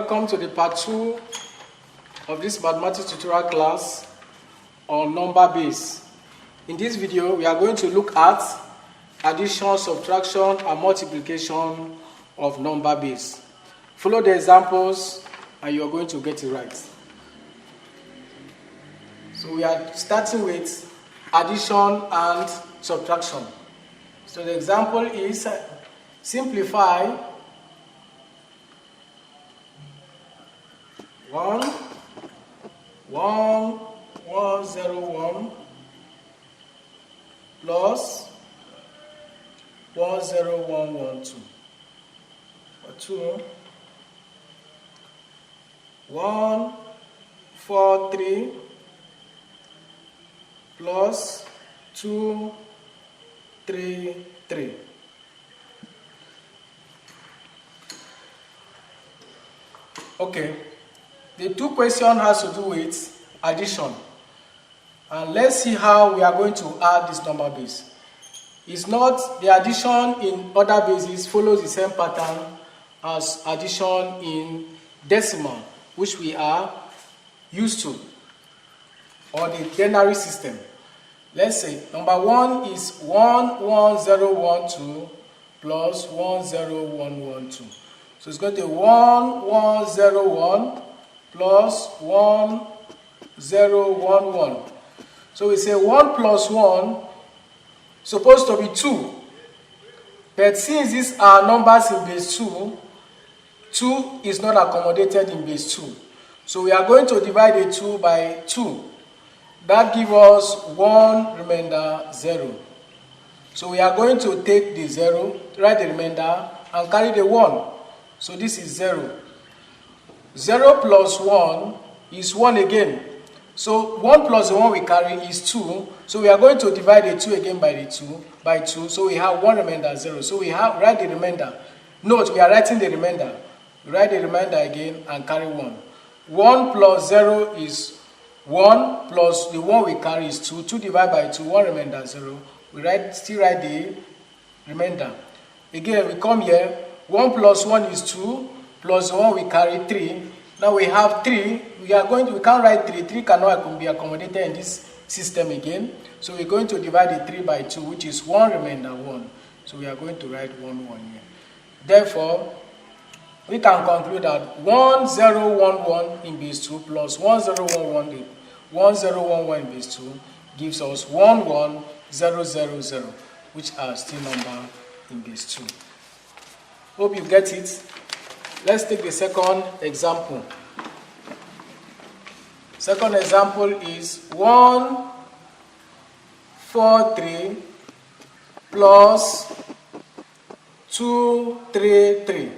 Welcome to the part 2 of this mathematics tutorial class on number base. In this video, we are going to look at addition, subtraction, and multiplication of number base. Follow the examples and you are going to get it right. So we are starting with addition and subtraction. So the example is simplify 101 plus 10112 or 143 plus 233. Okay, the two question has to do with addition, and let's see how we are going to add this number base. It's not the addition in other bases follows the same pattern as addition in decimal, which we are used to, or the ternary system. Let's say number 1 is 11012 plus 10112. So it's going to be 1101 plus 1011. So we say 1 plus 1 supposed to be 2. But since these are numbers in base 2, 2 is not accommodated in base 2. So we are going to divide the 2 by 2. That gives us 1 remainder 0. So we are going to take the 0, write the remainder, and carry the 1. So this is 0. 0 plus 1 is 1 again. So 1 plus the 1 we carry is 2. So we are going to divide the 2 again by the 2 by 2. So we have 1 remainder 0. So we have write the remainder. Note, we are writing the remainder. Write the remainder again and carry 1. 1 plus 0 is 1 plus the 1 we carry is 2. 2 divided by 2, 1 remainder 0. We still write the remainder. Again, we come here. 1 plus 1 is 2, plus the 1 we carry 3. Now we have 3. We can't write 3. 3 cannot be accommodated in this system again. So we're going to divide the 3 by 2, which is 1 remainder 1. So we are going to write 1 here. Therefore, we can conclude that 1011 in base 2 plus 1011 in base 2 gives us 11000, which are still number in base 2. Hope you get it. Let's take the second example. Second example is 143 plus 233.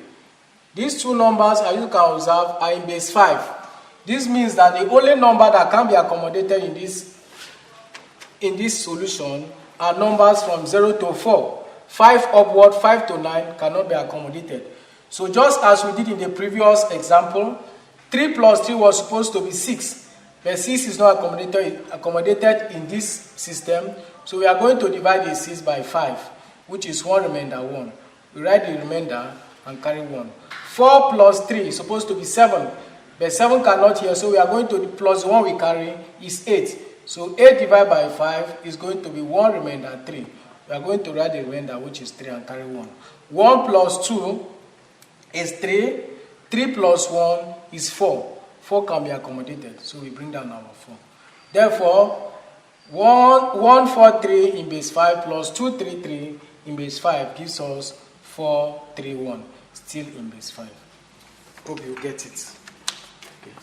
These two numbers, as you can observe, are in base 5. This means that the only number that can be accommodated in this solution are numbers from 0 to 4. 5 upward, 5 to 9 cannot be accommodated. So just as we did in the previous example, 3 plus 3 was supposed to be 6. But 6 is not accommodated in this system. So we are going to divide the 6 by 5, which is 1 remainder 1. We write the remainder and carry 1. 4 plus 3 is supposed to be 7. But 7 cannot here, so we are going to plus the 1 we carry is 8. So 8 divided by 5 is going to be 1 remainder 3. We are going to write the remainder, which is 3, and carry 1. 1 plus 2 is 3. 3 plus 1 is 4. 4 can be accommodated, so we bring down our 4. Therefore, 143 in base 5 plus 233 in base 5 gives us 431, still in base 5. Hope you get it. Okay.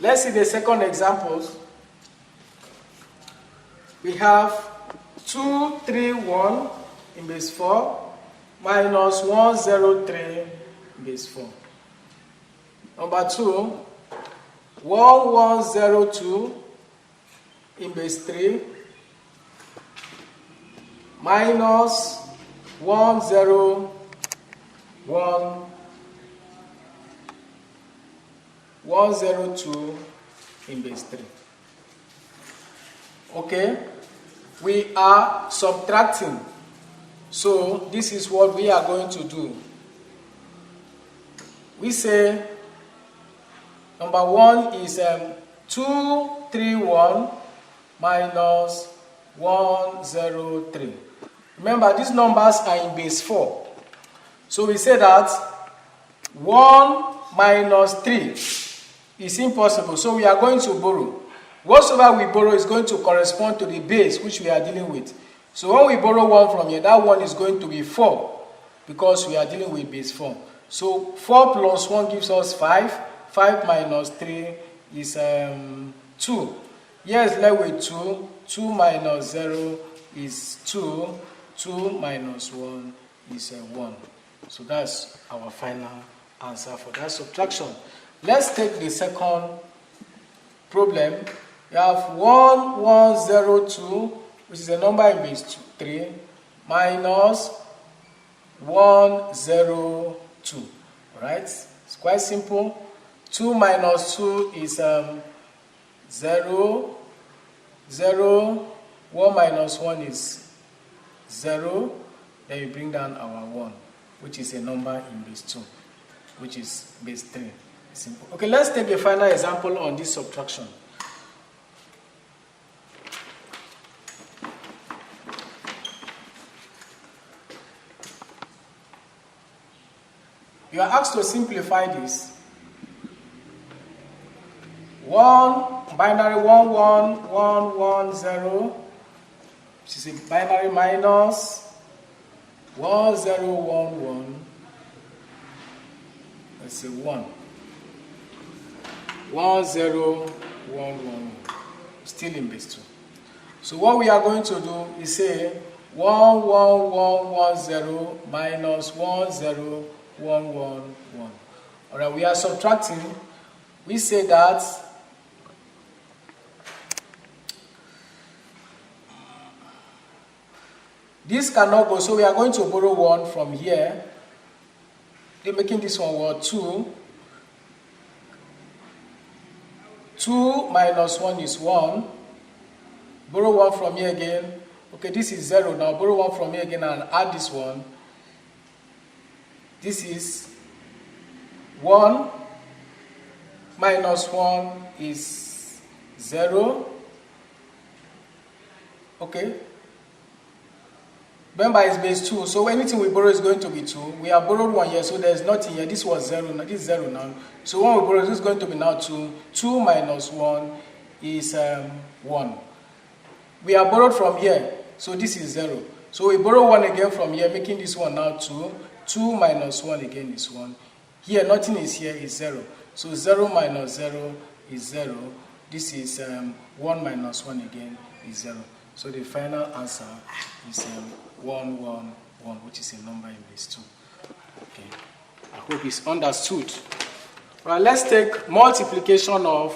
Let's see the second examples. We have 231 in base 4 minus 103 in base 4. Number 2, 1102 in base 3 minus 102 in base 3. Okay, we are subtracting So this is what we are going to do. We say number 1 is 231 minus 103. Remember, these numbers are in base 4. So we say that 1 minus 3 is impossible. So we are going to borrow. Whatsoever we borrow is going to correspond to the base which we are dealing with. So when we borrow 1 from here, that 1 is going to be 4 because we are dealing with base 4. So 4 plus 1 gives us 5. 5 minus 3 is 2. Here is left with 2. 2 minus 0 is 2. 2 minus 1 is 1. So that's our final answer for that subtraction. Let's take the second problem. We have 1102, which is a number in base 3, minus 102. Alright? It's quite simple. 2 minus 2 is 0. 0. 1 minus 1 is 0. Then you bring down our 1, which is a number in base 2, which is base 3. Simple. Okay, let's take a final example on this subtraction. You are asked to simplify this. 1 binary 1 1 1 1 0, which is a binary minus 1 0 1 1. Let's say 1 1 0 1 1, still in base 2. So what we are going to do is say 1 1 1 1 0 minus 1 0 1 1 1. Alright, we are subtracting. We say that this cannot go, so we are going to borrow 1 from here. They're making this one 2. 2 minus 1 is 1. Borrow 1 from here again. Okay, this is 0 now. Borrow 1 from here again and add this one. This is 1 minus 1 is 0. Okay. Remember, it's base 2, so anything we borrow is going to be 2. We have borrowed 1 here, so there's nothing here. This was 0, now this is 0 now. So when we borrow, this is going to be now 2. 2 minus 1 is 1. We have borrowed from here, so this is 0. So we borrow 1 again from here, making this one now 2. 2 minus 1 again is 1. Here, nothing is here, is 0. So 0 minus 0 is 0. This is 1 minus 1 again is 0. So the final answer is 1 1 1, which is a number in base 2. Okay. I hope it's understood. Right, let's take multiplication of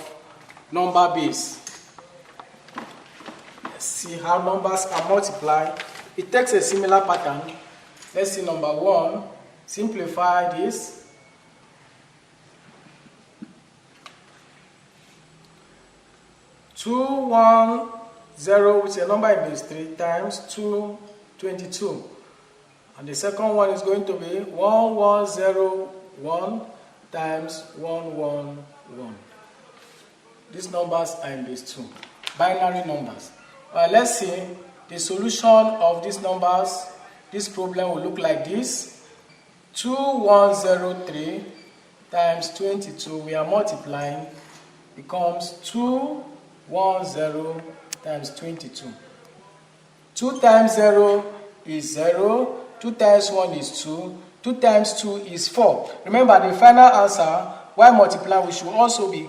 number base. Let's see how numbers are multiplied. It takes a similar pattern. Let's see number 1. Simplify this. 2 1 0, which is a number in base 3, times 2 22. And the second one is going to be 1 1 0 1 times 1 1 1. These numbers are in base 2. Binary numbers. Let's see the solution of these numbers. This problem will look like this. 2103 times 22, we are multiplying, becomes 210 times 22. 2 times 0 is 0. 2 times 1 is 2. 2 times 2 is 4. Remember, the final answer, while multiplying, we should also be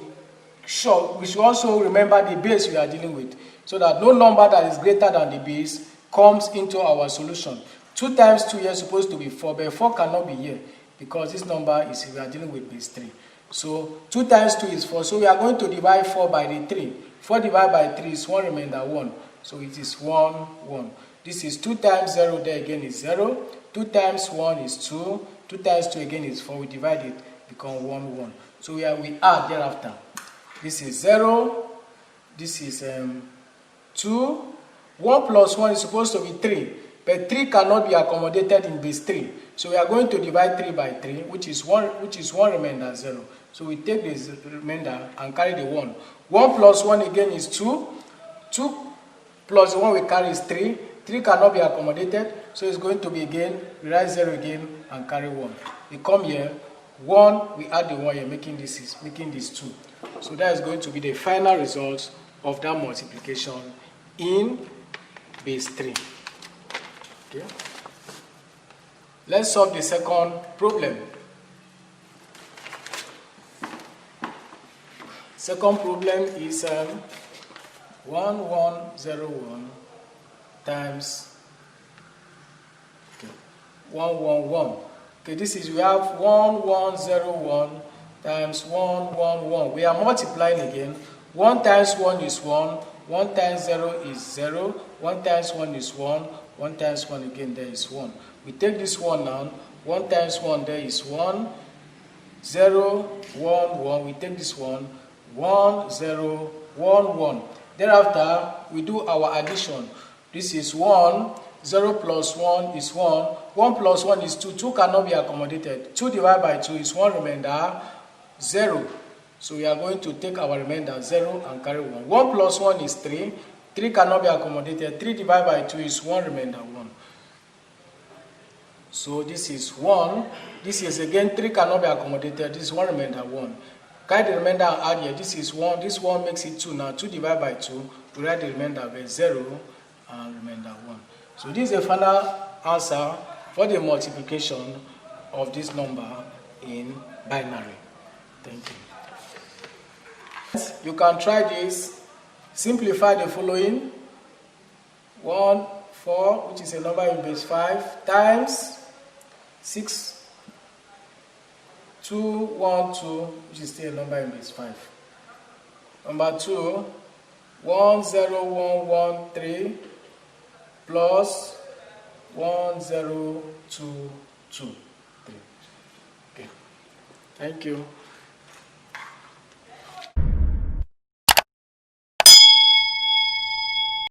sure, we should also remember the base we are dealing with, so that no number that is greater than the base comes into our solution. 2 times 2 here is supposed to be 4, but 4 cannot be here because this number is, we are dealing with base 3. So 2 times 2 is 4. So we are going to divide 4 by the 3. 4 divided by 3 is 1 remainder 1. So it is 1 1. This is 2 times 0, there again is 0. 2 times 1 is 2. 2 times 2 again is 4. We divide it, become 1 1. So we add thereafter. This is 0. This is 2. 1 plus 1 is supposed to be 3. but 3 cannot be accommodated in base 3. So we are going to divide 3 by 3, which is 1 remainder 0. So we take this remainder and carry the 1. 1 plus 1 again is 2. 2 plus the 1 we carry is 3. 3 cannot be accommodated, so it's going to be again, we write 0 again and carry 1. We come here, 1, we add the 1 here, making this 2. So that is going to be the final result of that multiplication in base 3. Okay. Let's solve the second problem. Second problem is 1101 times 111. Okay, this is, we have 1101 times 111. We are multiplying again. 1 times 1 is 1, 1 times 0 is 0, 1 times 1 is 1, 1 times 1 again, there is 1. We take this 1 now, 1 times 1 there is 1, 0, 1, 1. We take this 1, 1, 0, 1, 1. Thereafter, we do our addition. This is 1, 0 plus 1 is 1, 1 plus 1 is 2, 2 cannot be accommodated. 2 divided by 2 is 1 remainder, 0. So we are going to take our remainder 0 and carry 1. 1 plus 1 is 3, 3 cannot be accommodated. 3 divided by 2 is 1 remainder 1. So this is 1, this is again 3 cannot be accommodated, this is 1 remainder 1. Carry the remainder and add here, this is 1, this 1 makes it 2 now, 2 divided by 2, we write the remainder with 0 and remainder 1. So this is the final answer for the multiplication of this number in binary. Thank you. You can try this. Simplify the following. 1, 4, which is a number in base 5, times 6, 2, 1, 2, which is still a number in base 5. Number 2, 1, 0, 1, 1, 3, plus 1, 0, 2, 2, 3. Okay. Thank you.